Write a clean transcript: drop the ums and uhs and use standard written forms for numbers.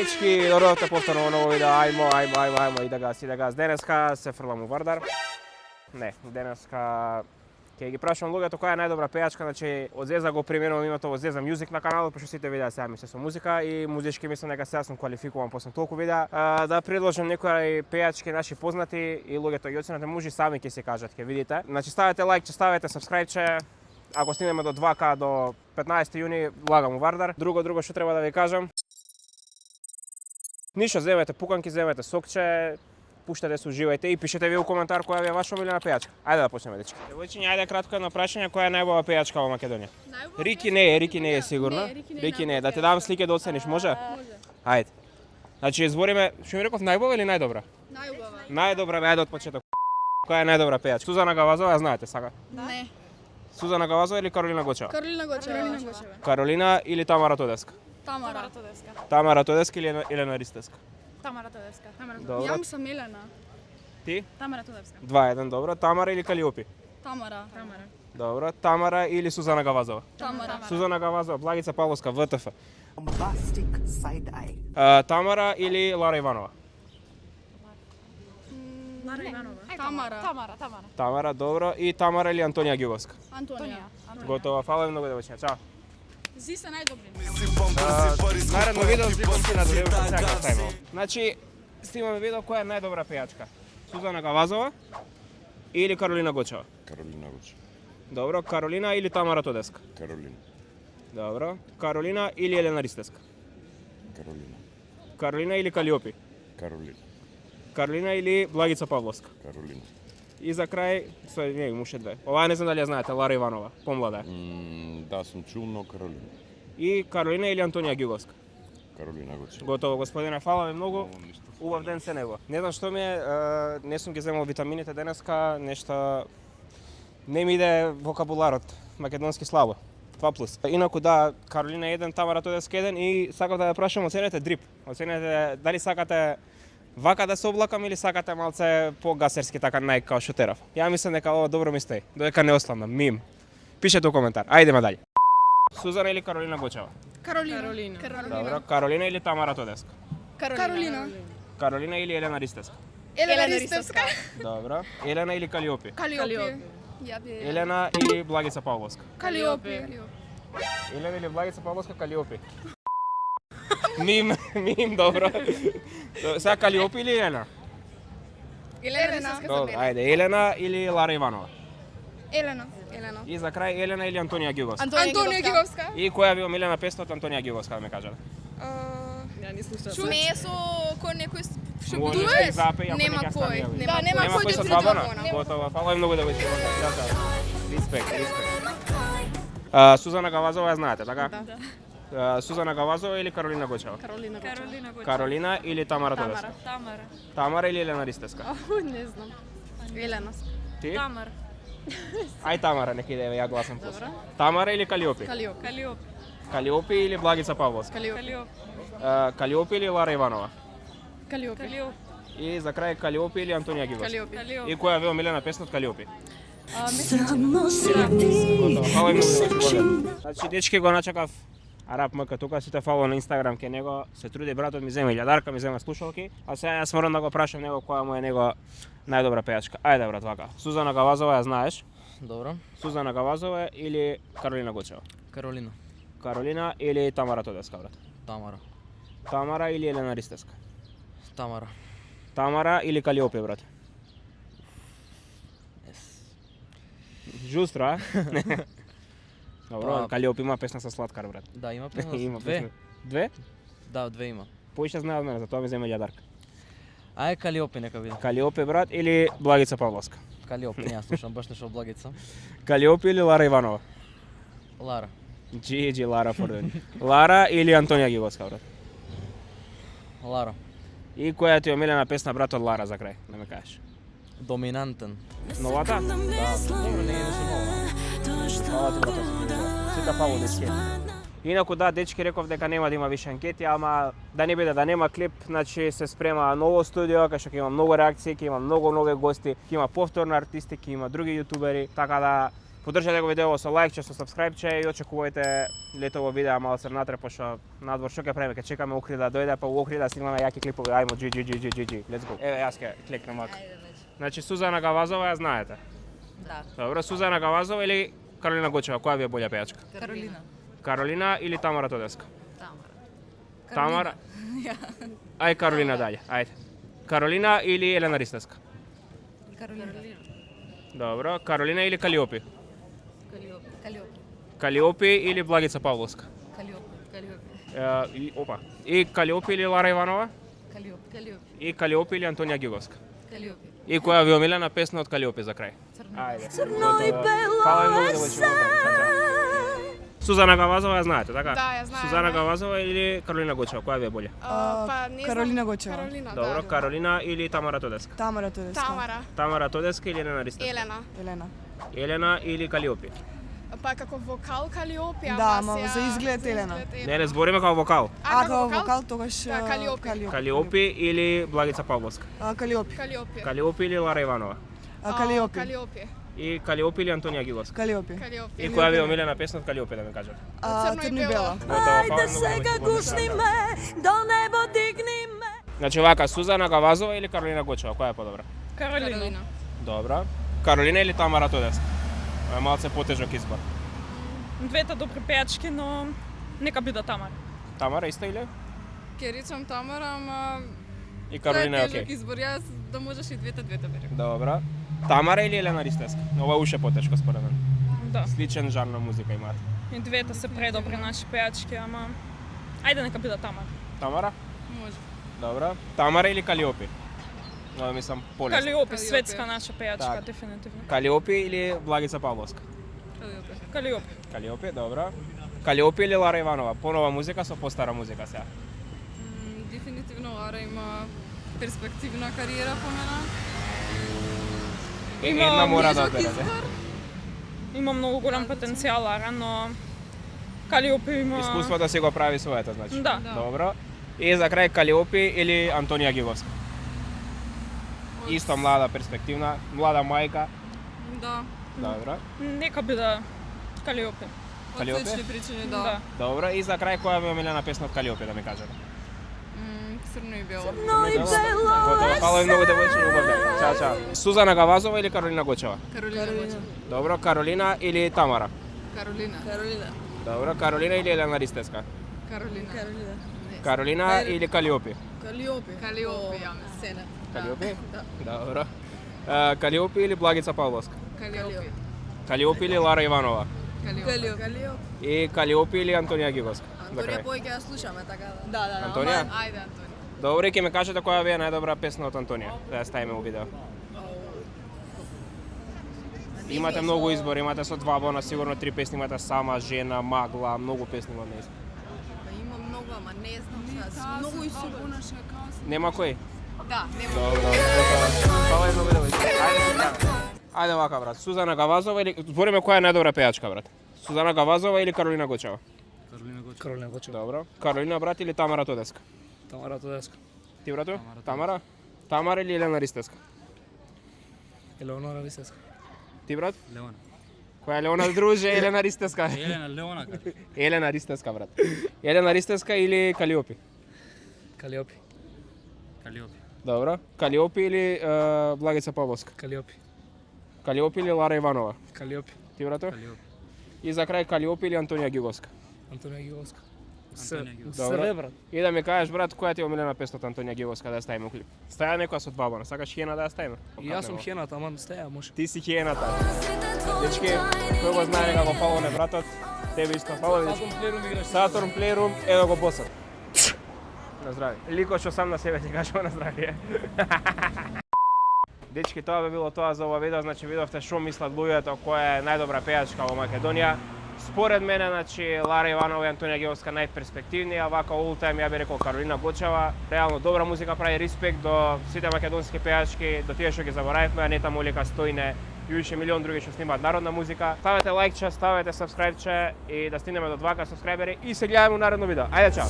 Дечки, добро повторно ново видео, ајмо, иде газ. Денеска се фрлам у Вардар. Не, денеска ќе ги прашувам луѓето која е најдобра пејачка, значи од Зеза го преминувам името во Зеза Music на каналот, пошто сите видеа сега ми се со музика и музички мислам дека сега сум квалификуван после толку видеа да предложам некои пејачки наши познати и луѓето ги оценете, може сами ќе се кажат, ќе видите. Значи ставете лайк, ставете сабскрајбче. Ако стигнеме до 2К до 15 јуни, влагам у Вардар. Друго што треба да ви кажам. Ништо, земете пуканки, земете сокче, пуштате се, уживајте и пишете ви у коментар која ви е ваша омилена пејачка. Ајде да почнеме, дечки. Девојчиња, ајде кратко едно прашање, која е најубава пејачка во Македонија? Рики не е сигурно. Рики не е. Да ти дам слики да оцениш, може? Може. Ајде. Значи збориме, што ми реков, најубава или најдобра? Најубава. Најдобра, ајде од почеток. Која е најдобра пејачка? Сузана Гавазова, ја знаете сака? Не. Сузана Гавазова или Каролина Гочева? Каролина Гочева. Каролина или Тамара Тодеска? Тамара. Тамара Тодеска или Елена Ристевска? Тамара Тодевска. Добро. Ја мислам Елена. Ти? Тамара Тодевска. 2-1, добро. Тамара или Калиопи? Тамара. Добро. Тамара или Сузана Гавазова? Тамара. Сузана Гавазова, Благица Павловска, ВТФ. Bombastic side eye. Тамара или Лара Иванова? Лара Иванова. Тамара. Тамара, добро. И Тамара или Антонија Ѓуговска? Антонија. Готово, фала ви многу девојчиња. Чао. Зи се најдобри. Наредно видео зборам си на долевата сега тајмал. Значи, снимаме видео која е најдобра пејачка. Сузана Гавазова или Каролина Гочева? Каролина Гочева. Добро, Каролина или Тамара Тодеска? Каролина. Добро. Каролина или Елена Ристевска? Каролина. Каролина или Калиопи? Каролина. Каролина или Благица Павловска? Каролина. И за крај, не, имаше две. Ова не знам дали ја знаете, Лара Иванова, помлада е. Да, сум чул, но Каролина. И Каролина или Антонија Ѓуговска? Каролина Гочева. Готово, господине, фала ви многу. Убав ден се него. Не знам што ми е, не сум ги земал витамините денеска, нешто не ми иде вокабуларот, македонски слабо. 2+. Инаку да, Каролина 1, Тамара Тодеска 1 и сакам да ја прашам, оценете дрип. Оценете дали сакате вака да се облакам или сакате малце по-гасерски така најк као шутеров. Ја мислам дека ова добро ми стои, додека не осламам, мим. Пишете у коментар. Ајдеме дале. Сузана или Каролина Гочева? Каролина. Добро, Каролина или Тамара Тодеска? Каролина. Каролина или Елена Ристевска? Елена Ристевска. Добро. Елена или Калиопи? Калиопи. Елена или Благица Павловска? Калиопи. Елена или Благица Павловска, Калиопи. Мим, добро. Сега Калиопи или Елена? Елена. Добро, ајде. Елена или Лара Иванова? Елена. И за крај Елена или Антонија Ѓуговска? Антонија Ѓуговска. И која ви омилена песна од Антонија Ѓуговска, да ме кажете? Не со кој некој што Може битува? да запе, ако Нема не ќе кој. стави. Да, нема кој кој со да два бона? тридва. Готово, фала ви многу да ви Респект. Сузана Гавазова ја знаете, така? Да. Сузана Гавазова или Каролина Гочева? Каролина Гочева. Каролина или Тамара Тодеска? Тамара или Елена Ристевска? Не знам. Елена. Ти? Тамара. Ај Тамара, нека иде, ја гласам после. Тамара или Калиопи? Калиопи. Калиопи или Благица Павловска? Калиопи или Лара Иванова? Калиопи. И за крај Калиопи или Антонија Ѓуговска? Калиопи. И која ви омилена песна од Калиопи? Само среди Готово, фала ви многу. Значи, дечки, го начекав Арап МК тука, сите фало на Инстаграм ке него, се труди братот ми зема илјадарка, ми зема слушалки, а сега јас морам да го прашам него која му е него најдобра пејачка. Ајде брат, вака. Сузана Гавазова ја знаеш? Добро. Сузана Гавазова или Каролина Гочева? Каролина. Каролина или Тамара Тодеска, брат? Тамара. Тамара или Елена Ристевска? Тамара. Тамара или Калиопи, брат? Жустро, а? Добро, Калиопи има песна со Сладкар, брат. Да, има песна. Има Две. песна. Две? Да, две има. Поише знае од мене, затоа ми зема илјадарка. Ај Калиопи нека биде. Калиопи, брат, или Благица Павловска? Калиопи, не ја слушам баш нешто Благица. Калиопи или Лара Иванова? Лара. GG, Лара Форден. Лара или Антонија Ѓуговска, брат? Лара. И која ти е омилена песна, брат, од Лара за крај, да ме кажеш? Доминантен. Новата? Да, добро, не беше нова. Фала ти, брат, сите фало дечки. Инаку да, дечки реков дека нема да има више анкети, ама да не биде да нема клип, значи се спрема ново студио, кај што ќе има многу реакции, ќе има многу нови гости, ќе има повторни артисти, ќе има други јутубери, така да Поддржете го видео со лајкче, со сабскрајбче и очекувајте летово видео малце натре, пошто надвор што ќе правиме, ќе чекаме Охрид да дојде, па у Охрид да снимаме јаки клипови. Ајмо, GG, let's go. Еве, јас ќе клекнам мака. Значи, Сузана Гавазова ја знаете? Да. Добро, Сузана Гавазова или Каролина Гочева, која ви е болја пејачка? Каролина. Каролина или Тамара Тодеска? Тамара. Тамара? Ај, Каролина даје, ајде. Каролина или Елена Ристевска? Каролина. Добро, Каролина или Калиопи? Калиопи. Калиопи или Благица Павловска? Калиопи. Опа. И Калиопи или Лара Иванова? Калиопи. И Калиопи или Антонија Гиговска? Калиопи. И која ви омилена песна од Калиопи за крај? Ајде. Фала ви многу да Сузана Гавазова ја знаете, така? Да, ја знаем, Сузана да. Гавазова или Каролина Гочева, која ви е болја? Па не Каролина знам. Гочева. Каролина, Добро, да. Каролина или Тамара Тодеска? Тамара Тодеска. Тамара, Тамара Тодеска или Елена Ристевска? Елена. Елена. Елена или Калиопи? Па како вокал Калиопи, ама Да, ама сега- за изглед Елена. Не збориме како вокал. Ако вокал тогаш Да, Калиопи. Калиопи или Благица Павловска? Калиопи. Калиопи. Калиопи или Лара Иванова? Калиопи. Калиопи. И Калиопи или Антонија Гиговска? Калиопи. Калиопи. И која ви е омилена песна од Калиопи, да ми кажете? Црно и бело. Ајде сега гушни ме, до небо дигни ме. Значи вака, Сузана Гавазова или Каролина Гочева, која е подобра? Каролина. Добра. Каролина или Тамара Тодеска? Е малце потежок избор. Двете добри пејачки, но нека биде Тамара. Тамара исто или? Ке речам Тамара, ама И Каролина е окей. избор. Јас да можеш и двете берем. Добра. Тамара или Елена Ристевска? Ова уште потешко според мен. Да. Сличен жар на музика имаат. И двете се предобри наши пејачки, ама ајде нека биде Тамара. Тамара? Може. Добра. Тамара или Калиопи? Но мислам полесно. Калиопи, светска наша пејачка, Так. дефинитивно. Калиопи или Благица Павловска? Калиопи. Калиопи, добра. Калиопи или Лара Иванова? Понова музика со постара музика сега. Дефинитивно Лара има перспективна кариера по мене. Една мора да одберете. Има многу голем потенцијал, Лара, но Калиопи има... Искуство да си го прави своето, значи. Да. Добро. И за крај Калиопи или Антонија Гиговска? Исто млада, перспективна, млада мајка. Да. Добро. Нека биде Калиопи. Калиопи? причини, Да. Добро. И за крај која ви е омилена песна од Калиопи, да ми кажете? Црно и бело. Готово. Фала ви многу девојчиња, убав ден. Чао, чао. Сузана Гавазова или Каролина Гочева? Каролина. Добро. Каролина или Тамара? Каролина. Добро. Каролина или Елена Ристевска? Каролина. Каролина или Калиопи? Калиопи, ја меселе. Калиопи? Добро. Калиопи или Благица Павловска? Калиопи. Калиопи или Лара Иванова? Калиопи. И Калиопи или Антонија Гиговска? За крај. Појќе ја слушаме така да. Да. Антонија? Ајде Антони. Добро, и ќе ме кажете која ви е најдобра песна од Антонија, да ја ставиме у видео. Имате многу избор, имате со 2 бона, сигурно 3 песни, имате Сама, Жена, Магла, многу песни во неја. Има многу, ама не знам сега. Многу и сигурно. Нема кој? Да, нема. Добро, фала и многу девојчиња. Ајде вака, брат. Сузана Гавазова или... Збориме која е најдобра пејачка, брат. Сузана Гавазова или Каролина Гочева? Каролина Гочева. Добро. Каролина, брат, или Тамара Тодеска? Тамара Тодеска. Ти, брату? Тамара? Тамара или Елена Ристевска? Елеонора Ристевска. Ти, брат? Леона. Која е Леона, друже? Елена Ристевска. Елена Леона. Елена Ристевска, брат. Елена Ристевска или Калиопи? Калиопи. Калиопи. Добро. Калиопи или Благица Павловска? Калиопи. Калиопи или Лара Иванова? Калиопи. Ти, брату? Калиопи. И за крај Калиопи или Антонија Гиговска? Антонија Гиговска. Антонија Гиговска. Добро. брат. И да ми кажеш, брат, која ти е омилена песна од Антонија Гиговска да ја ставиме у клип? Стаја некоја со 2 бона, сакаш хиена да ја ставиме? И јас сум хената, ама стеја може. Ти си хиената. Дечки, кој го знае како фалоне братот, тебе исто фало. Сатурн Плейрум играш. Сатурн Плейрум, ево го босот. На здравје. Лико што сам на себе ти кажува на здравје. Дечки, тоа би било тоа за ова видео, значи видовте што мислат луѓето која е најдобра пејачка во Македонија. Според мене, значи Лара Иванова и Антонија Гиговска најперспективнија, вака all time ја би рекол Каролина Гочева. Реално добра музика прави, респект до сите македонски пејачки, до тие што ги заборавивме, Анета Молика, Стојне и уште милион други што снимаат народна музика. Ставете лајкче, ставете сабскрајбче и да стигнеме до 2K сабскрајбери и се гледаме у наредно видео. Ајде, чао!